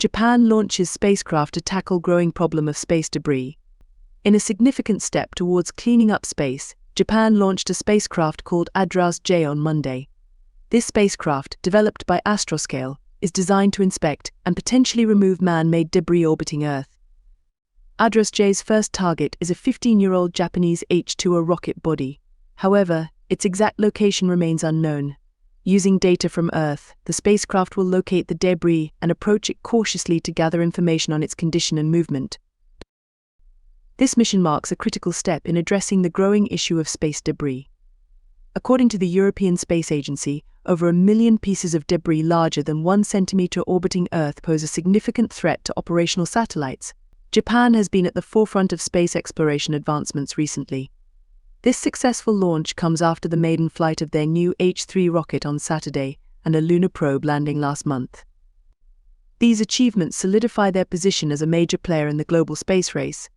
Japan launches spacecraft to tackle growing problem of space debris. In a significant step towards cleaning up space, Japan launched a spacecraft called ADRAS-J on Monday. This spacecraft, developed by Astroscale, is designed to inspect and potentially remove man-made debris orbiting Earth. ADRAS-J's first target is a 15-year-old Japanese H2A rocket body. However, its exact location remains unknown. Using data from Earth, the spacecraft will locate the debris and approach it cautiously to gather information on its condition and movement. This mission marks a critical step in addressing the growing issue of space debris. According to the European Space Agency, over 1 million pieces of debris larger than 1 centimetre orbiting Earth pose a significant threat to operational satellites. Japan has been at the forefront of space exploration advancements recently. This successful launch comes after the maiden flight of their new H3 rocket on Saturday and a lunar probe landing last month. These achievements solidify their position as a major player in the global space race,